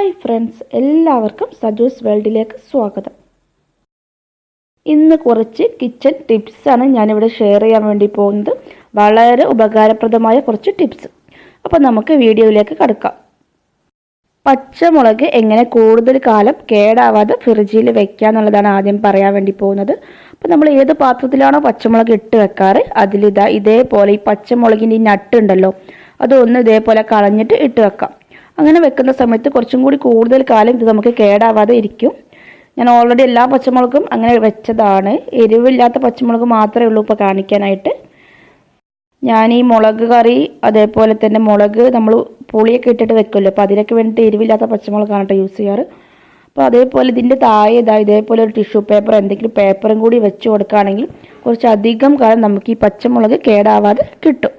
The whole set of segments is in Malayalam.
ഹായ് ഫ്രണ്ട്സ്, എല്ലാവർക്കും സജൂസ് വേൾഡിലേക്ക് സ്വാഗതം. ഇന്ന് കുറച്ച് കിച്ചൺ ടിപ്സാണ് ഞാനിവിടെ ഷെയർ ചെയ്യാൻ വേണ്ടി പോകുന്നത്. വളരെ ഉപകാരപ്രദമായ കുറച്ച് ടിപ്സ്. അപ്പോൾ നമുക്ക് വീഡിയോയിലേക്ക് കടക്കാം. പച്ചമുളക് എങ്ങനെ കൂടുതൽ കാലം കേടാവാതെ ഫ്രിഡ്ജിൽ വെക്കുക എന്നുള്ളതാണ് ആദ്യം പറയാൻ വേണ്ടി പോകുന്നത്. അപ്പോൾ നമ്മൾ ഏത് പാത്രത്തിലാണോ പച്ചമുളക് ഇട്ട് വെക്കാറ് അതിലിതാ ഇതേപോലെ ഈ പച്ചമുളകിൻ്റെ ഈ നട്ടുണ്ടല്ലോ, അതൊന്ന് ഇതേപോലെ കളഞ്ഞിട്ട് ഇട്ട് വെക്കാം. അങ്ങനെ വെക്കുന്ന സമയത്ത് കുറച്ചും കൂടി കൂടുതൽ കാലം ഇത് നമുക്ക് കേടാവാതെ ഇരിക്കും. ഞാൻ ഓൾറെഡി എല്ലാ പച്ചമുളകും അങ്ങനെ വെച്ചതാണ്. എരിവില്ലാത്ത പച്ചമുളക് മാത്രമേ ഉള്ളൂ ഇപ്പോൾ കാണിക്കാനായിട്ട്. ഞാൻ ഈ മുളക് കറി അതേപോലെ തന്നെ മുളക് നമ്മൾ പുളിയൊക്കെ ഇട്ടിട്ട് വെക്കുമല്ലോ, അപ്പോൾ അതിനൊക്കെ വേണ്ടിയിട്ട് എരിവില്ലാത്ത പച്ചമുളകാണ് കേട്ടോ യൂസ് ചെയ്യാറ്. അപ്പോൾ അതേപോലെ ഇതിൻ്റെ താഴെ ഇതേപോലെ ഒരു ടിഷ്യൂ പേപ്പർ എന്തെങ്കിലും പേപ്പറും കൂടി വെച്ച് കൊടുക്കുകയാണെങ്കിൽ കുറച്ചധികം കാലം നമുക്ക് ഈ പച്ചമുളക് കേടാവാതെ കിട്ടും.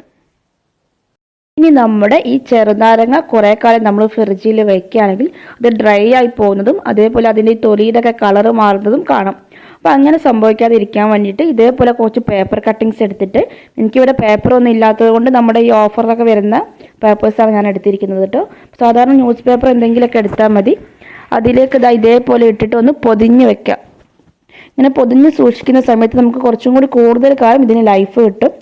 ഇനി നമ്മുടെ ഈ ചെറുനാരങ്ങ കുറേ കാലം നമ്മൾ ഫ്രിഡ്ജിൽ വെക്കുകയാണെങ്കിൽ അത് ഡ്രൈ ആയി പോകുന്നതും അതേപോലെ അതിൻ്റെ ഈ തൊലിയുടെയൊക്കെ കളറ് മാറുന്നതും കാണാം. അപ്പോൾ അങ്ങനെ സംഭവിക്കാതെ ഇരിക്കാൻ വേണ്ടിയിട്ട് ഇതേപോലെ കുറച്ച് പേപ്പർ കട്ടിങ്സ് എടുത്തിട്ട്, എനിക്കിവിടെ പേപ്പറൊന്നും ഇല്ലാത്തത് കൊണ്ട് നമ്മുടെ ഈ ഓഫറിലൊക്കെ വരുന്ന പേപ്പേഴ്സാണ് ഞാൻ എടുത്തിരിക്കുന്നത് കേട്ടോ. സാധാരണ ന്യൂസ് പേപ്പർ എന്തെങ്കിലുമൊക്കെ എടുത്താൽ മതി. അതിലേക്ക് ഇതേപോലെ ഇട്ടിട്ട് ഒന്ന് പൊതിഞ്ഞ് വെക്കാം. ഇങ്ങനെ പൊതിഞ്ഞ് സൂക്ഷിക്കുന്ന സമയത്ത് നമുക്ക് കുറച്ചും കൂടി കൂടുതൽ കാലം ഇതിന് ലൈഫ് കിട്ടും.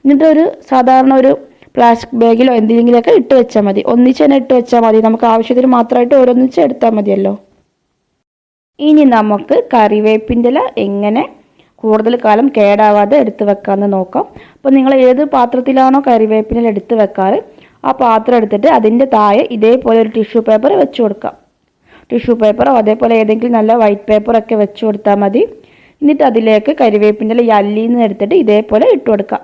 എന്നിട്ട് സാധാരണ ഒരു പ്ലാസ്റ്റിക് ബാഗിലോ എന്തെങ്കിലുമൊക്കെ ഇട്ട് വെച്ചാൽ മതി. ഒന്നിച്ച് തന്നെ ഇട്ട് വെച്ചാൽ മതി. നമുക്ക് ആവശ്യത്തിന് മാത്രമായിട്ട് ഓരോന്നിച്ച് എടുത്താൽ മതിയല്ലോ. ഇനി നമുക്ക് കറിവേപ്പിൻ്റെ ഇല എങ്ങനെ കൂടുതൽ കാലം കേടാവാതെ എടുത്ത് വെക്കാമെന്ന് നോക്കാം. അപ്പോൾ നിങ്ങൾ ഏത് പാത്രത്തിലാണോ കറിവേപ്പിൻ്റെ ഇല എടുത്ത് വെക്കാറ് ആ പാത്രം എടുത്തിട്ട് അതിൻ്റെ താഴെ ഇതേപോലെ ഒരു ടിഷ്യൂ പേപ്പർ വെച്ച് കൊടുക്കാം. ടിഷ്യൂ പേപ്പറോ അതേപോലെ ഏതെങ്കിലും നല്ല വൈറ്റ് പേപ്പറൊക്കെ വെച്ച് കൊടുത്താൽ മതി. എന്നിട്ട് അതിലേക്ക് കറിവേപ്പിൻ്റെ ഇല ഈ അല്ലിയിൽ നിന്ന് എടുത്തിട്ട് ഇതേപോലെ ഇട്ട് കൊടുക്കാം.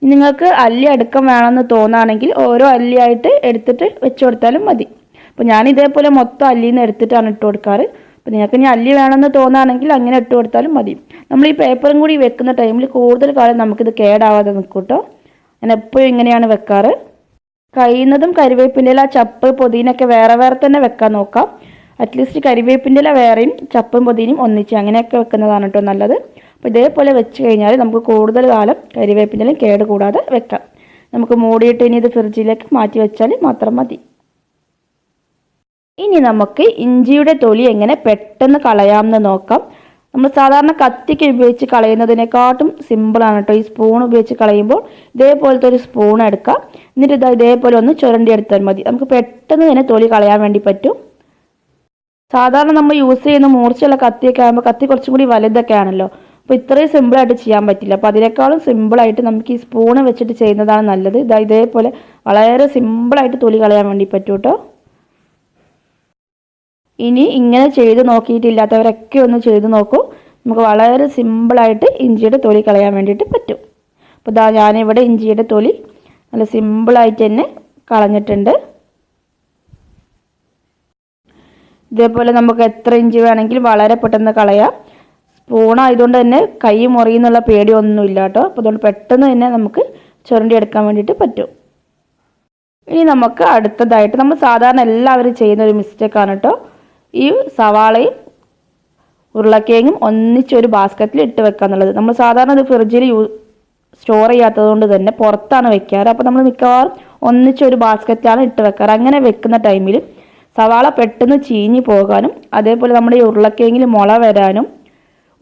നിങ്ങൾക്ക് അല്ലി അടക്കം വേണമെന്ന് തോന്നുകയാണെങ്കിൽ ഓരോ അല്ലിയായിട്ട് എടുത്തിട്ട് വെച്ച് കൊടുത്താലും മതി. അപ്പോൾ ഞാൻ ഇതേപോലെ മൊത്തം അല്ലിയിൽ നിന്ന് എടുത്തിട്ടാണ് ഇട്ട് കൊടുക്കാറ്. അപ്പോൾ നിങ്ങൾക്ക് ഇനി അല്ലി വേണമെന്ന് തോന്നുകയാണെങ്കിൽ അങ്ങനെ ഇട്ട് കൊടുത്താലും മതി. നമ്മൾ ഈ പേപ്പറും കൂടി വെക്കുന്ന ടൈമിൽ കൂടുതൽ കാലം നമുക്കിത് കേടാവാതെ നിൽക്കും കേട്ടോ. ഞാൻ എപ്പോഴും ഇങ്ങനെയാണ് വെക്കാറ്. കഴിയുന്നതും കരിവേപ്പിൻ്റെ ഇല, ചപ്പ്, പൊതിനൊക്കെ വേറെ വേറെ തന്നെ വെക്കാൻ നോക്കാം. അറ്റ്ലീസ്റ്റ് കരിവേപ്പിൻ്റെ ഇല വേറെയും ചപ്പും പൊതിനും ഒന്നിച്ച് അങ്ങനെയൊക്കെ വെക്കുന്നതാണ് കേട്ടോ നല്ലത്. അപ്പോൾ ഇതേപോലെ വെച്ച് കഴിഞ്ഞാൽ നമുക്ക് കൂടുതൽ കാലം കരിവേപ്പിൻ്റെ ഇല കേട് കൂടാതെ വെക്കാം. നമുക്ക് മൂടിയിട്ട് ഇനി ഇത് ഫ്രിഡ്ജിലേക്ക് മാറ്റി വെച്ചാൽ മാത്രം മതി. ഇനി നമുക്ക് ഇഞ്ചിയുടെ തൊലി എങ്ങനെ പെട്ടെന്ന് കളയാമെന്ന് നോക്കാം. നമ്മൾ സാധാരണ കത്തിക്ക് ഉപയോഗിച്ച് കളയുന്നതിനെക്കാട്ടും സിമ്പിളാണ് കേട്ടോ. ഈ സ്പൂൺ ഉപയോഗിച്ച് കളയുമ്പോൾ ഇതേപോലത്തെ ഒരു സ്പൂൺ എടുക്കാം. എന്നിട്ട് ഇതേപോലെ ഒന്ന് ചുരണ്ടി എടുത്താൽ മതി. നമുക്ക് പെട്ടെന്ന് തന്നെ തൊലി കളയാൻ വേണ്ടി പറ്റും. സാധാരണ നമ്മൾ യൂസ് ചെയ്യുന്ന മൂർച്ചയുള്ള കത്തിയൊക്കെ ആകുമ്പോൾ കത്തി കുറച്ചും കൂടി വലുതൊക്കെ ആണല്ലോ. അപ്പോൾ ഇത്രയും സിമ്പിളായിട്ട് ചെയ്യാൻ പറ്റില്ല. അപ്പോൾ അതിനേക്കാളും സിമ്പിളായിട്ട് നമുക്ക് ഈ സ്പൂണ് വെച്ചിട്ട് ചെയ്യുന്നതാണ് നല്ലത്. ഇതേപോലെ വളരെ സിമ്പിളായിട്ട് തൊലി കളയാൻ വേണ്ടി പറ്റും കേട്ടോ. ഇനി ഇങ്ങനെ ചെയ്ത് നോക്കിയിട്ടില്ലാത്തവരൊക്കെ ഒന്ന് ചെയ്ത് നോക്കൂ. നമുക്ക് വളരെ സിമ്പിളായിട്ട് ഇഞ്ചിയുടെ തൊലി കളയാൻ വേണ്ടിയിട്ട് പറ്റും. അപ്പോൾ ഞാനിവിടെ ഇഞ്ചിയുടെ തൊലി നല്ല സിമ്പിളായിട്ട് തന്നെ കളഞ്ഞിട്ടുണ്ട്. ഇതേപോലെ നമുക്ക് എത്ര ഇഞ്ചി വേണമെങ്കിലും വളരെ പെട്ടെന്ന് കളയാം. സ്പൂണായതുകൊണ്ട് തന്നെ കൈ മുറിയുന്നുള്ള പേടിയൊന്നുമില്ല കേട്ടോ. അപ്പോൾ അതുകൊണ്ട് പെട്ടെന്ന് തന്നെ നമുക്ക് ചുരണ്ടി എടുക്കാൻ വേണ്ടിയിട്ട് പറ്റും. ഇനി നമുക്ക് അടുത്തതായിട്ട് നമ്മൾ സാധാരണ എല്ലാവരും ചെയ്യുന്ന ഒരു മിസ്റ്റേക്കാണ് കേട്ടോ. ഈ സവാളയും ഉരുളക്കിഴങ്ങും ഒന്നിച്ചൊരു ബാസ്ക്കറ്റിൽ ഇട്ട് വെക്കുക എന്നുള്ളത്. നമ്മൾ സാധാരണ ഇത് ഫ്രിഡ്ജിൽ സ്റ്റോർ ചെയ്യാത്തത് കൊണ്ട് തന്നെ പുറത്താണ് വെക്കാറ്. അപ്പോൾ നമ്മൾ മിക്കവാറും ഒന്നിച്ചൊരു ബാസ്ക്കറ്റിലാണ് ഇട്ട് വെക്കാറ്. അങ്ങനെ വെക്കുന്ന ടൈമിൽ സവാള പെട്ടെന്ന് ചീഞ്ഞ് പോകാനും അതേപോലെ നമ്മുടെ ഈ ഉരുളക്കിഴങ്ങിൽ മുള വരാനും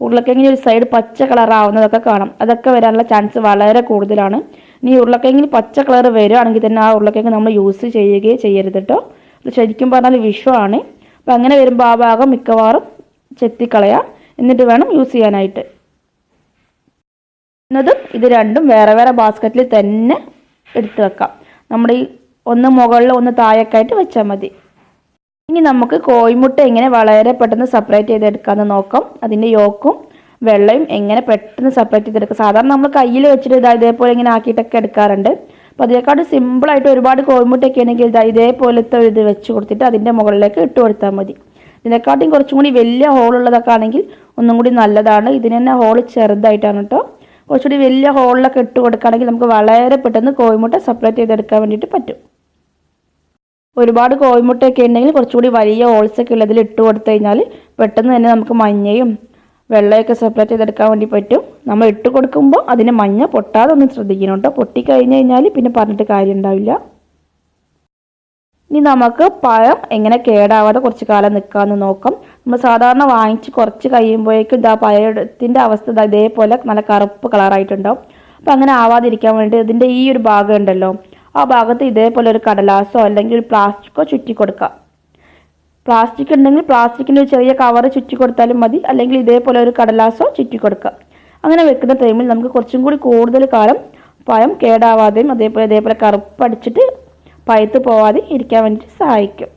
ഉരുളക്കിഴങ്ങിന് ഒരു സൈഡ് പച്ച കളറാവുന്നതൊക്കെ കാണാം. അതൊക്കെ വരാനുള്ള ചാൻസ് വളരെ കൂടുതലാണ്. ഇനി ഉരുളക്കിഴങ്ങിന് പച്ച കളർ വരികയാണെങ്കിൽ തന്നെ ആ ഉരുളക്കിഴങ്ങ് നമ്മൾ യൂസ് ചെയ്യുകയും ചെയ്യരുത് കേട്ടോ. അത് ശരിക്കും പറഞ്ഞാൽ വിഷമാണ്. അപ്പോൾ അങ്ങനെ വരുമ്പോൾ ആ ഭാഗം മിക്കവാറും ചെത്തിക്കളയാം. എന്നിട്ട് വേണം യൂസ് ചെയ്യാനായിട്ട്. എന്നതും ഇത് രണ്ടും വേറെ വേറെ ബാസ്ക്കറ്റിൽ തന്നെ എടുത്ത് വെക്കാം. നമ്മുടെ ഈ ഒന്ന് മുകളിൽ ഒന്ന് താഴേക്കായിട്ട് വെച്ചാൽ മതി. ഇനി നമുക്ക് കോഴിമുട്ട എങ്ങനെ വളരെ പെട്ടെന്ന് സെപ്പറേറ്റ് ചെയ്തെടുക്കാമെന്ന് നോക്കാം. അതിൻ്റെ യോക്കും വെള്ളയും എങ്ങനെ പെട്ടെന്ന് സെപ്പറേറ്റ് ചെയ്തെടുക്കാം. സാധാരണ നമ്മൾ കയ്യിൽ വെച്ചിട്ട് ഇതേപോലെ ഇങ്ങനെ ആക്കിയിട്ടൊക്കെ എടുക്കാറുണ്ട്. അപ്പോൾ അതിനെക്കാട്ടും സിമ്പിളായിട്ട് ഒരുപാട് കോഴിമുട്ടയൊക്കെ ആണെങ്കിൽ ഇതേപോലത്തെ ഒരു ഇത് വെച്ച് കൊടുത്തിട്ട് അതിൻ്റെ മുകളിലേക്ക് ഇട്ട് കൊടുത്താൽ മതി. ഇതിനെക്കാട്ടും കുറച്ചും കൂടി വലിയ ഹോളുള്ളതൊക്കെ ആണെങ്കിൽ ഒന്നും കൂടി നല്ലതാണ്. ഇതിന് തന്നെ ഹോൾ ചെറുതായിട്ടാണ് കേട്ടോ. കുറച്ചുകൂടി വലിയ ഹോളിലൊക്കെ ഇട്ട് കൊടുക്കുകയാണെങ്കിൽ നമുക്ക് വളരെ പെട്ടെന്ന് കോഴിമുട്ട സെപ്പറേറ്റ് ചെയ്തെടുക്കാൻ വേണ്ടിയിട്ട് പറ്റും. ഒരുപാട് കോഴിമുട്ടയൊക്കെ ഉണ്ടെങ്കിൽ കുറച്ചുകൂടി വലിയ ഹോൾസൊക്കെ ഉള്ളതിൽ ഇട്ട് കൊടുത്തു കഴിഞ്ഞാൽ പെട്ടെന്ന് തന്നെ നമുക്ക് മഞ്ഞയും വെള്ളയൊക്കെ സെപ്പറേറ്റ് ചെയ്തെടുക്കാൻ വേണ്ടി പറ്റും. നമ്മൾ ഇട്ട് കൊടുക്കുമ്പോൾ അതിന് മഞ്ഞ പൊട്ടാതെ ഒന്ന് ശ്രദ്ധിക്കണം കേട്ടോ. പൊട്ടിക്കഴിഞ്ഞ് കഴിഞ്ഞാൽ പിന്നെ പറഞ്ഞിട്ട് കാര്യം ഉണ്ടാവില്ല. ഇനി നമുക്ക് പഴം എങ്ങനെ കേടാവാതെ കുറച്ച് കാലം നിൽക്കാമെന്ന് നോക്കാം. നമ്മൾ സാധാരണ വാങ്ങിച്ച് കുറച്ച് കഴിയുമ്പോഴേക്കും ഇതാ പഴത്തിൻ്റെ അവസ്ഥ ഇതേപോലെ നല്ല കറുപ്പ് കളറായിട്ടുണ്ടാവും. അപ്പം അങ്ങനെ ആവാതിരിക്കാൻ വേണ്ടി ഇതിൻ്റെ ഈ ഒരു ഭാഗം ഉണ്ടല്ലോ, ആ ഭാഗത്ത് ഇതേപോലെ ഒരു കടലാസോ അല്ലെങ്കിൽ ഒരു പ്ലാസ്റ്റിക്കോ ചുറ്റി കൊടുക്കുക. പ്ലാസ്റ്റിക് ഉണ്ടെങ്കിൽ പ്ലാസ്റ്റിക്കിൻ്റെ ഒരു ചെറിയ കവർ ചുറ്റി കൊടുത്താലും മതി, അല്ലെങ്കിൽ ഇതേപോലെ ഒരു കടലാസോ ചുറ്റി കൊടുക്കുക. അങ്ങനെ വെക്കുന്ന ടൈമിൽ നമുക്ക് കുറച്ചും കൂടി കൂടുതൽ കാലം പഴം കേടാവാതെയും ഇതേപോലെ കറുപ്പടിച്ചിട്ട് പഴുത്ത് പോവാതെ ഇരിക്കാൻ വേണ്ടിയിട്ട് സഹായിക്കും.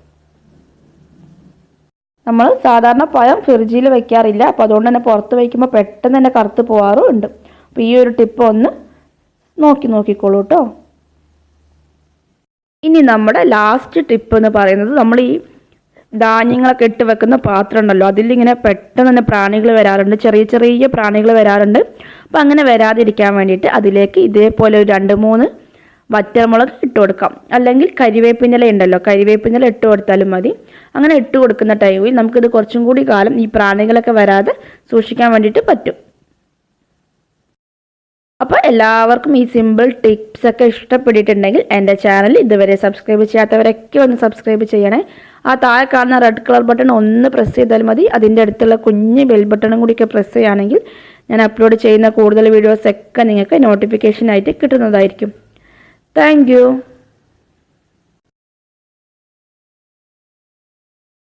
നമ്മൾ സാധാരണ പഴം ഫ്രിഡ്ജിൽ വെക്കാറില്ല, അപ്പോൾ അതുകൊണ്ട് തന്നെ പുറത്ത് വയ്ക്കുമ്പോൾ പെട്ടെന്ന് തന്നെ കറുത്ത് പോകാറും ഉണ്ട്. അപ്പോൾ ഈ ഒരു ടിപ്പ് ഒന്ന് നോക്കിക്കോളൂ കേട്ടോ. ഇനി നമ്മുടെ ലാസ്റ്റ് ടിപ്പ് എന്ന് പറയുന്നത്, നമ്മൾ ഈ ധാന്യങ്ങളൊക്കെ ഇട്ട് വെക്കുന്ന പാത്രം ഉണ്ടല്ലോ, അതിലിങ്ങനെ പെട്ടെന്ന് തന്നെ പ്രാണികൾ വരാറുണ്ട്, ചെറിയ ചെറിയ പ്രാണികൾ വരാറുണ്ട്. അപ്പം അങ്ങനെ വരാതിരിക്കാൻ വേണ്ടിയിട്ട് അതിലേക്ക് ഇതേപോലെ ഒരു 2-3 വറ്റൽമുളക് ഇട്ട് കൊടുക്കാം, അല്ലെങ്കിൽ കരിവേപ്പിനില ഉണ്ടല്ലോ, കരിവേപ്പിനില ഇട്ട് കൊടുത്താലും മതി. അങ്ങനെ ഇട്ട് കൊടുക്കുന്ന ടൈമിൽ നമുക്കിത് കുറച്ചും കൂടി കാലം ഈ പ്രാണികളൊക്കെ വരാതെ സൂക്ഷിക്കാൻ വേണ്ടിയിട്ട് പറ്റും. അപ്പോൾ എല്ലാവർക്കും ഈ സിമ്പിൾ ടിപ്സ് ഒക്കെ ഇഷ്ടപ്പെട്ടിട്ടുണ്ടെങ്കിൽ എൻ്റെ ചാനൽ ഇതുവരെ സബ്സ്ക്രൈബ് ചെയ്യാത്തവരൊക്കെ ഒന്ന് സബ്സ്ക്രൈബ് ചെയ്യണേ. ആ താഴെ കാണുന്ന റെഡ് കളർ ബട്ടൺ ഒന്ന് പ്രസ് ചെയ്താൽ മതി. അതിൻ്റെ അടുത്തുള്ള കുഞ്ഞ് ബെൽ ബട്ടണും കൂടിയൊക്കെ പ്രസ് ചെയ്യുകയാണെങ്കിൽ ഞാൻ അപ്ലോഡ് ചെയ്യുന്ന കൂടുതൽ വീഡിയോസൊക്കെ നിങ്ങൾക്ക് നോട്ടിഫിക്കേഷനായിട്ട് കിട്ടുന്നതായിരിക്കും. Thank you.